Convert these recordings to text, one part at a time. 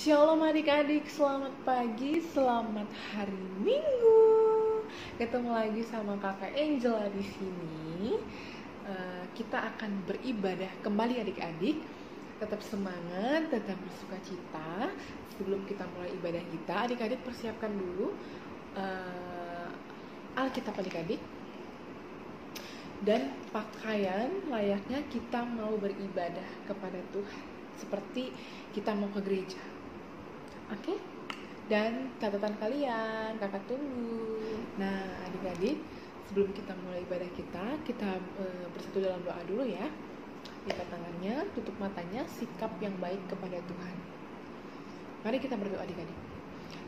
Shalom adik-adik, selamat pagi, selamat hari Minggu. Ketemu lagi sama kakak Angela di sini. Kita akan beribadah kembali adik-adik. Tetap semangat, tetap bersukacita. Sebelum kita mulai ibadah kita, adik-adik persiapkan dulu Alkitab adik-adik dan pakaian layaknya kita mau beribadah kepada Tuhan, seperti kita mau ke gereja. Oke? Dan catatan kalian, kakak tunggu. Nah, adik-adik, sebelum kita mulai ibadah kita bersatu dalam doa dulu ya. Lipat tangannya, tutup matanya, sikap yang baik kepada Tuhan. Mari kita berdoa adik-adik.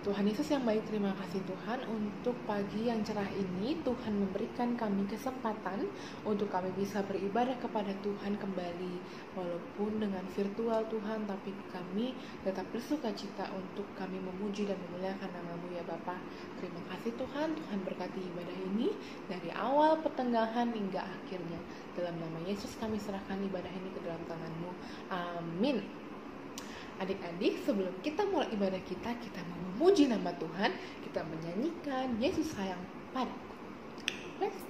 Tuhan Yesus yang baik, terima kasih Tuhan untuk pagi yang cerah ini. Tuhan memberikan kami kesempatan untuk kami bisa beribadah kepada Tuhan kembali. Walaupun dengan virtual Tuhan, tapi kami tetap bersukacita untuk kami memuji dan memuliakan nama-Mu ya Bapa. Terima kasih Tuhan, Tuhan berkati ibadah ini dari awal pertengahan hingga akhirnya. Dalam nama Yesus kami serahkan ibadah ini ke dalam tangan-Mu. Amin. Adik-adik, sebelum kita mulai ibadah kita mau memuji nama Tuhan, kita menyanyikan Yesus sayang padaku. Let's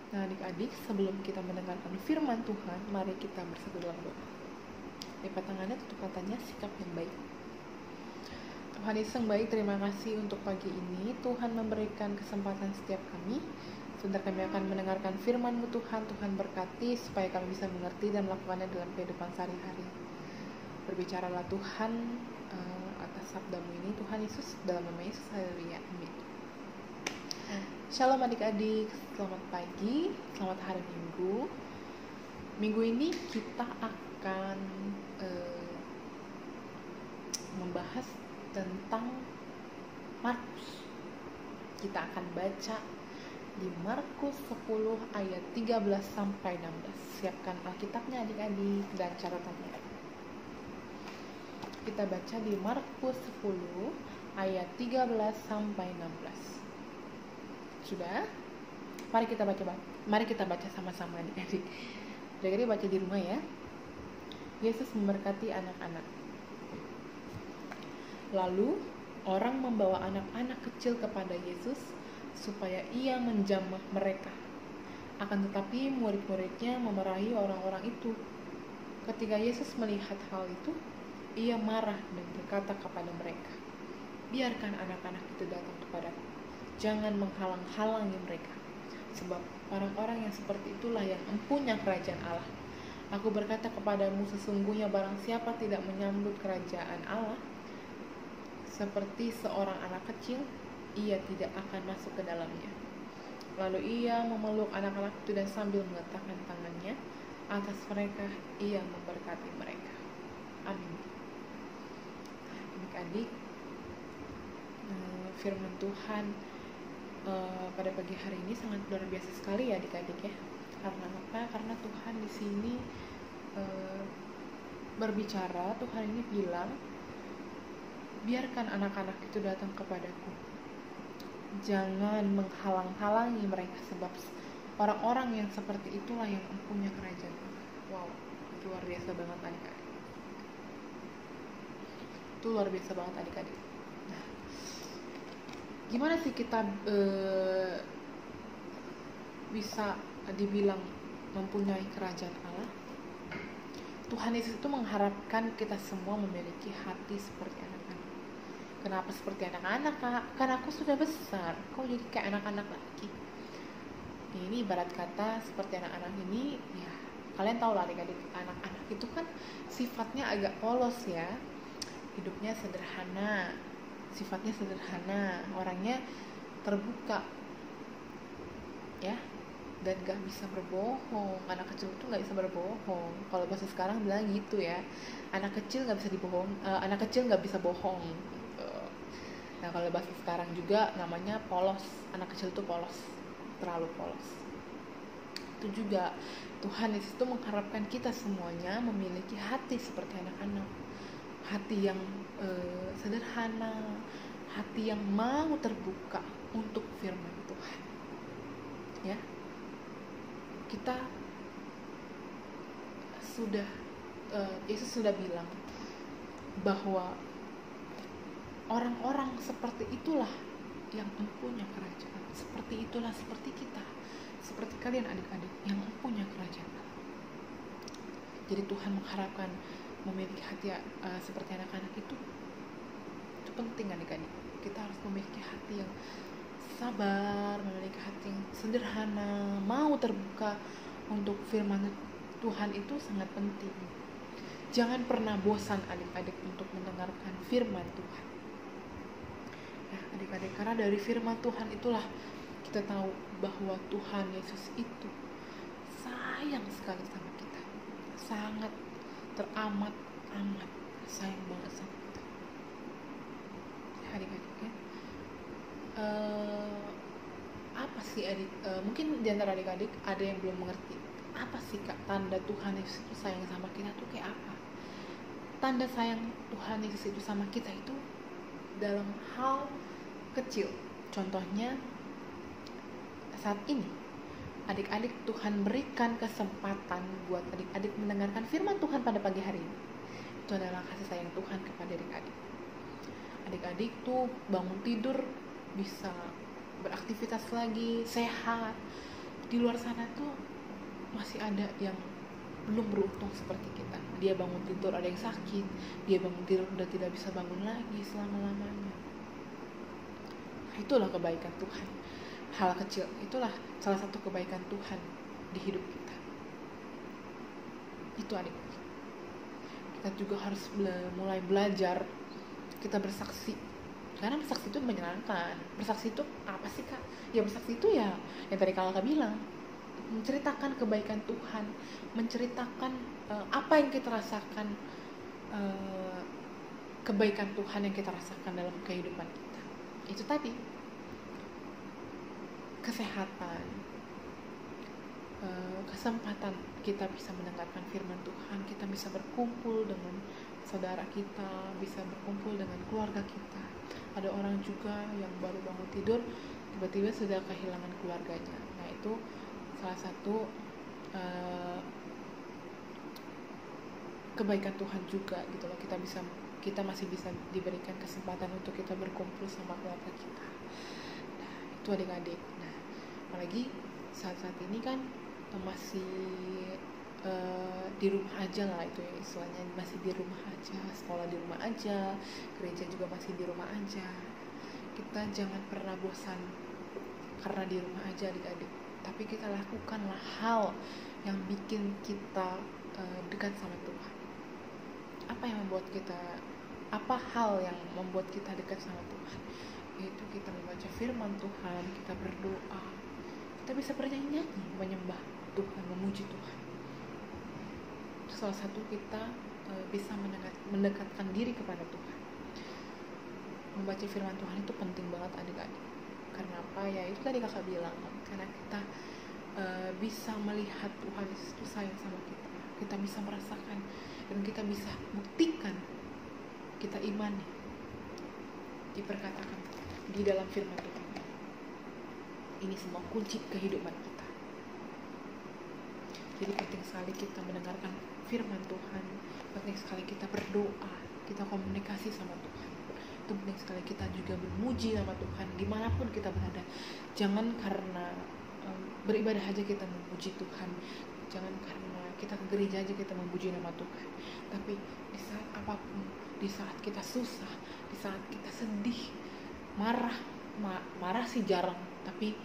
Nah adik-adik, sebelum kita mendengarkan firman Tuhan, mari kita bersatu dalam doa. Lipat tangannya, tutup matanya, sikap yang baik. Tuhan Yesus yang baik, terima kasih untuk pagi ini. Tuhan memberikan kesempatan setiap kami. Sebentar kami akan mendengarkan firman-Mu Tuhan. Tuhan berkati supaya kami bisa mengerti dan melakukannya dalam kehidupan sehari-hari. Berbicaralah Tuhan atas sabda-Mu ini, Tuhan Yesus, dalam nama Yesus, haleluya, amin. Shalom adik-adik, selamat pagi, selamat hari Minggu. Minggu ini kita akan membahas tentang Markus. Kita akan baca di Markus 10 ayat 13 sampai 16. Siapkan Alkitabnya adik-adik dan catatannya. Kita baca di Markus 10 ayat 13 sampai 16. Sudah? Mari kita baca sama-sama adik-adik. Adik-adik baca di rumah ya. Yesus memberkati anak-anak. Lalu orang membawa anak-anak kecil kepada Yesus supaya ia menjamah mereka. Akan tetapi murid-muridnya memarahi orang-orang itu. Ketika Yesus melihat hal itu, ia marah dan berkata kepada mereka, "Biarkan anak-anak itu datang kepadaku. Jangan menghalang-halangi mereka, sebab orang-orang yang seperti itulah yang empunya kerajaan Allah. Aku berkata kepadamu, sesungguhnya barang siapa tidak menyambut kerajaan Allah seperti seorang anak kecil, ia tidak akan masuk ke dalamnya." Lalu ia memeluk anak-anak itu dan sambil meletakkan tangannya atas mereka, ia memberkati mereka. Amin. Adik-adik, firman Tuhan pada pagi hari ini sangat luar biasa sekali ya adik-adik ya. Karena apa? Karena Tuhan di sini berbicara. Tuhan ini bilang, biarkan anak-anak itu datang kepadaku. Jangan menghalang-halangi mereka, sebab orang-orang yang seperti itulah yang empunya kerajaan. Wow, itu luar biasa banget adik-adik. Itu luar biasa banget adik-adik. Nah, gimana sih kita bisa dibilang mempunyai kerajaan Allah? Tuhan Yesus itu mengharapkan kita semua memiliki hati seperti anak-anak. Kenapa seperti anak-anak, Kak? Karena aku sudah besar, kok jadi kayak anak-anak lagi? Ini ibarat kata seperti anak-anak ini, ya kalian tahu lah adik-adik, anak-anak itu kan sifatnya agak polos ya. Hidupnya sederhana, sifatnya sederhana, orangnya terbuka ya, dan gak bisa berbohong. Anak kecil itu gak bisa berbohong. Kalau bahasa sekarang bilang gitu ya, anak kecil gak bisa dibohong, anak kecil gak bisa bohong. Nah kalau bahasa sekarang juga namanya polos. Anak kecil itu polos, terlalu polos. Itu juga Tuhan itu mengharapkan kita semuanya memiliki hati seperti anak-anak. Hati yang sederhana, hati yang mau terbuka untuk firman Tuhan. Ya, kita sudah Yesus sudah bilang bahwa orang-orang seperti itulah yang mempunyai kerajaan. Seperti itulah, seperti kita, seperti kalian adik-adik yang mempunyai kerajaan. Jadi Tuhan mengharapkan memiliki hati seperti anak-anak itu penting adik-adik. Kita harus memiliki hati yang sabar, memiliki hati yang sederhana, mau terbuka untuk firman Tuhan itu sangat penting. Jangan pernah bosan adik-adik untuk mendengarkan firman Tuhan. Nah adik-adik, karena dari firman Tuhan itulah kita tahu bahwa Tuhan Yesus itu sayang sekali sama kita. Sangat teramat sayang banget sama kita. Adik-adik ya. Apa sih adik? Mungkin di antara adik-adik ada yang belum mengerti. Apa sih Kak tanda Tuhan Yesus itu sayang sama kita tuh kayak apa? Tanda sayang Tuhan Yesus itu sama kita itu dalam hal kecil. Contohnya saat ini adik-adik Tuhan berikan kesempatan buat adik-adik mendengarkan firman Tuhan pada pagi hari ini. Itu adalah kasih sayang Tuhan kepada adik-adik. Adik-adik tuh bangun tidur bisa beraktivitas lagi, sehat. Di luar sana tuh masih ada yang belum beruntung seperti kita. Dia bangun tidur ada yang sakit, dia bangun tidur udah tidak bisa bangun lagi selama-lamanya. Itulah kebaikan Tuhan. Hal kecil itulah salah satu kebaikan Tuhan di hidup kita. Itu adik-adik. Kita juga harus mulai belajar. Kita bersaksi. Karena bersaksi itu menyenangkan. Bersaksi itu apa sih Kak? Ya bersaksi itu ya yang tadi Kakak bilang, menceritakan kebaikan Tuhan, menceritakan apa yang kita rasakan, kebaikan Tuhan yang kita rasakan dalam kehidupan kita. Itu tadi kesehatan, kesempatan kita bisa mendengarkan firman Tuhan, kita bisa berkumpul dengan saudara kita, bisa berkumpul dengan keluarga kita, Ada orang juga yang baru bangun tidur tiba-tiba sudah kehilangan keluarganya. Nah itu salah satu kebaikan Tuhan juga gitu loh. Kita masih bisa diberikan kesempatan untuk kita berkumpul sama keluarga kita. Nah itu adik-adik. Nah apalagi saat-saat ini kan masih di rumah aja lah, itu ya istilahnya, masih di rumah aja, sekolah di rumah aja, gereja juga masih di rumah aja. Kita jangan pernah bosan karena di rumah aja adik-adik, tapi kita lakukanlah hal yang bikin kita dekat sama Tuhan. Apa hal yang membuat kita dekat sama Tuhan? Yaitu kita membaca firman Tuhan, kita berdoa, kita bisa bernyanyi, menyembah Tuhan, memuji Tuhan. Salah satu kita bisa mendekatkan diri kepada Tuhan. Membaca firman Tuhan itu penting banget adik-adik. Karena apa? Ya itu tadi kakak bilang, karena kita bisa melihat Tuhan itu sayang sama kita. Kita bisa merasakan dan kita bisa buktikan, kita imani, diperkatakan di dalam firman Tuhan. Ini semua kunci kehidupan kita. Jadi penting sekali kita mendengarkan firman Tuhan, penting sekali kita berdoa, kita komunikasi sama Tuhan. Itu penting sekali kita juga memuji nama Tuhan dimanapun kita berada. Jangan karena beribadah aja kita memuji Tuhan, jangan karena kita ke gereja aja kita memuji nama Tuhan, tapi di saat apapun, di saat kita susah, di saat kita sedih, marah sih jarang, tapi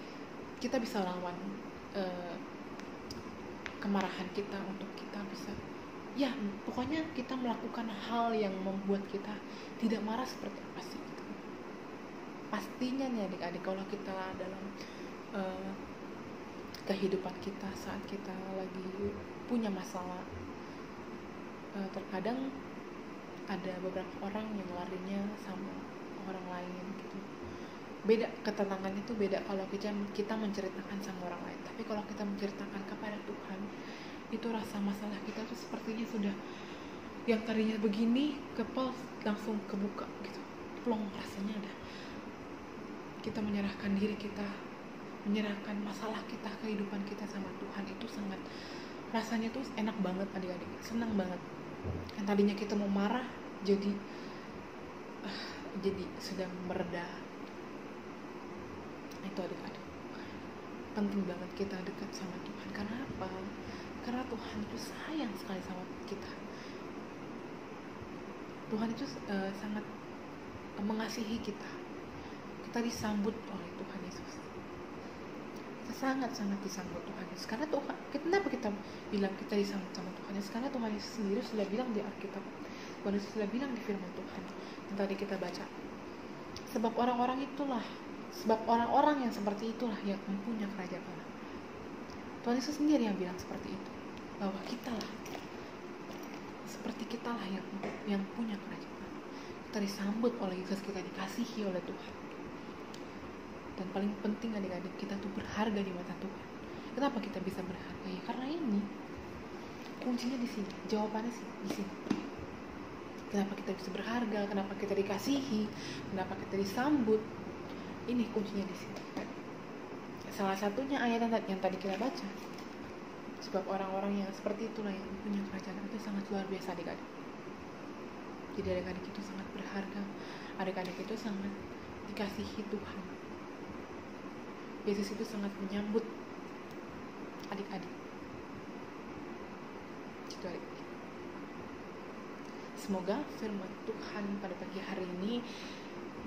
kita bisa lawan kemarahan kita untuk kita bisa, ya pokoknya kita melakukan hal yang membuat kita tidak marah seperti apa sih gitu. Pastinya nih adik-adik, kalau kita dalam kehidupan kita saat kita lagi punya masalah, terkadang ada beberapa orang yang larinya sama orang lain gitu. Beda, ketenangan itu beda kalau kita menceritakan sama orang lain, tapi kalau kita menceritakan kepada Tuhan, itu rasa masalah kita tuh sepertinya sudah, yang tadinya begini kepal langsung kebuka gitu, plong, rasanya ada. Kita menyerahkan diri kita, menyerahkan masalah kita, kehidupan kita sama Tuhan, itu sangat, rasanya tuh enak banget adik-adik, senang banget. Yang tadinya kita mau marah jadi sedang mereda. Itu adik-adik, penting banget kita dekat sama Tuhan. Karena apa? Karena Tuhan itu sayang sekali sama kita. Tuhan itu sangat mengasihi kita. Kita disambut oleh Tuhan Yesus. Kita sangat-sangat disambut Tuhan Yesus. Karena Tuhan, kenapa kita bilang kita disambut sama Tuhan Yesus? Karena Tuhan Yesus sendiri sudah bilang di Alkitab, Tuhan Yesus sudah bilang di firman Tuhan yang tadi kita baca. Sebab orang-orang yang seperti itulah yang mempunyai kerajaan Allah. Tuhan Yesus sendiri yang bilang seperti itu, bahwa seperti kita lah yang punya kerajaan Allah. Kita disambut oleh Yesus, kita dikasihi oleh Tuhan. Dan paling penting adik-adik, kita tuh berharga di mata Tuhan. Kenapa kita bisa berharga? Ya karena ini kuncinya di sini, jawabannya sih di sini. Kenapa kita bisa berharga? Kenapa kita dikasihi? Kenapa kita disambut? Ini kuncinya di sini. Salah satunya ayat yang tadi kita baca. Sebab orang-orang yang seperti itulah yang punya kerajaan, itu sangat luar biasa adik-adik. Jadi adik-adik itu sangat berharga. Adik-adik itu sangat dikasihi Tuhan. Yesus itu sangat menyambut adik-adik. Itu adik-adik. Semoga firman Tuhan pada pagi hari ini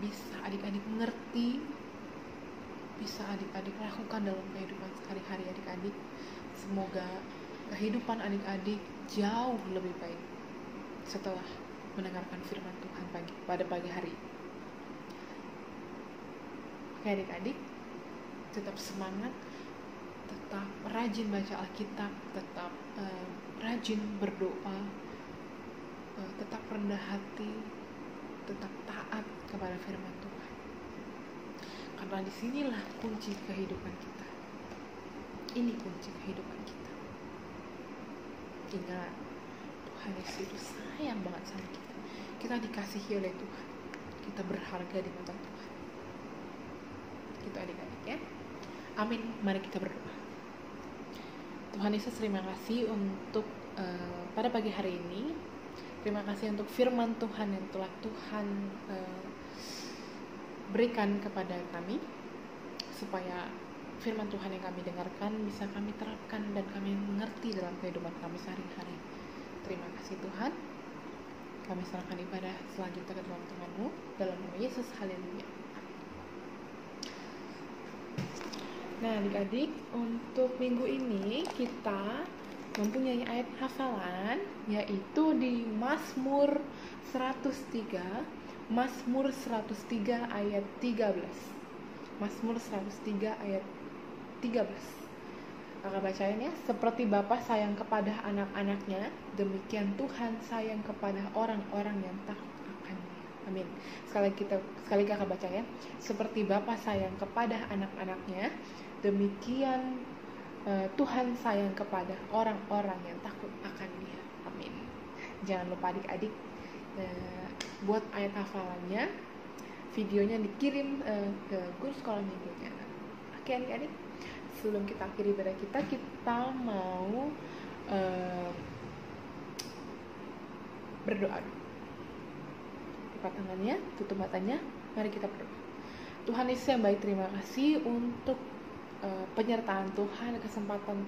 bisa adik-adik mengerti, bisa adik-adik lakukan dalam kehidupan sehari-hari adik-adik. Semoga kehidupan adik-adik jauh lebih baik setelah mendengarkan firman Tuhan pada pagi hari. Oke adik-adik, tetap semangat, tetap rajin baca Alkitab, tetap rajin berdoa, tetap rendah hati, tetap taat kepada firman Tuhan. Karena disinilah kunci kehidupan kita. Ini kunci kehidupan kita. Ingat, Tuhan Yesus itu sayang banget sama kita. Kita dikasihi oleh Tuhan. kita berharga di mata Tuhan. Gitu adik-adik ya. Amin. Mari kita berdoa. Tuhan Yesus, terima kasih untuk pada pagi hari ini. Terima kasih untuk firman Tuhan yang telah Tuhan berikan kepada kami, supaya firman Tuhan yang kami dengarkan bisa kami terapkan dan kami mengerti dalam kehidupan kami sehari-hari. Terima kasih Tuhan. Kami serahkan ibadah selanjutnya ke dalam tangan-Mu, dalam nama Yesus. Haleluya. Nah adik-adik, untuk minggu ini kita mempunyai ayat hafalan, yaitu di Mazmur 103 ayat 13. Mazmur 103 ayat 13. Kakak bacain ya. Seperti Bapa sayang kepada anak-anaknya, demikian Tuhan sayang kepada orang-orang yang takut akan-Nya. Amin. Sekali kakak baca ya. Seperti Bapa sayang kepada anak-anaknya, demikian Tuhan sayang kepada orang-orang yang takut akan Dia. Amin. Jangan lupa adik-adik buat ayat hafalannya, videonya dikirim ke guru sekolah minggunya. Oke adik-adik, sebelum kita akhiri ibadah kita mau berdoa. Lipat tangannya, tutup matanya, mari kita berdoa. Tuhan Yesus yang baik, terima kasih untuk penyertaan Tuhan, kesempatan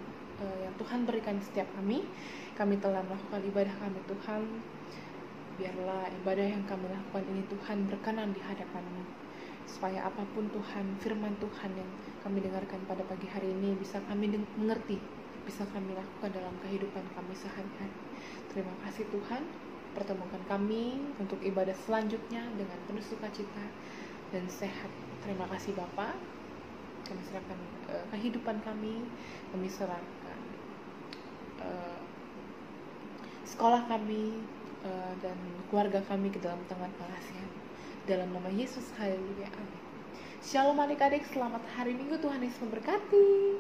yang Tuhan berikan setiap kami. Kami telah melakukan ibadah kami Tuhan. Biarlah ibadah yang kami lakukan ini Tuhan berkenan di hadapan-Mu, supaya apapun Tuhan, firman Tuhan yang kami dengarkan pada pagi hari ini bisa kami mengerti, bisa kami lakukan dalam kehidupan kami sehari-hari. Terima kasih Tuhan, pertemukan kami untuk ibadah selanjutnya dengan penuh sukacita dan sehat. Terima kasih Bapa. Kami serahkan kehidupan kami serahkan sekolah kami dan keluarga kami ke dalam tangan pengasihan. Dalam nama Yesus, haleluya, amin. Shalom adik-adik, selamat hari Minggu, Tuhan Yesus memberkati.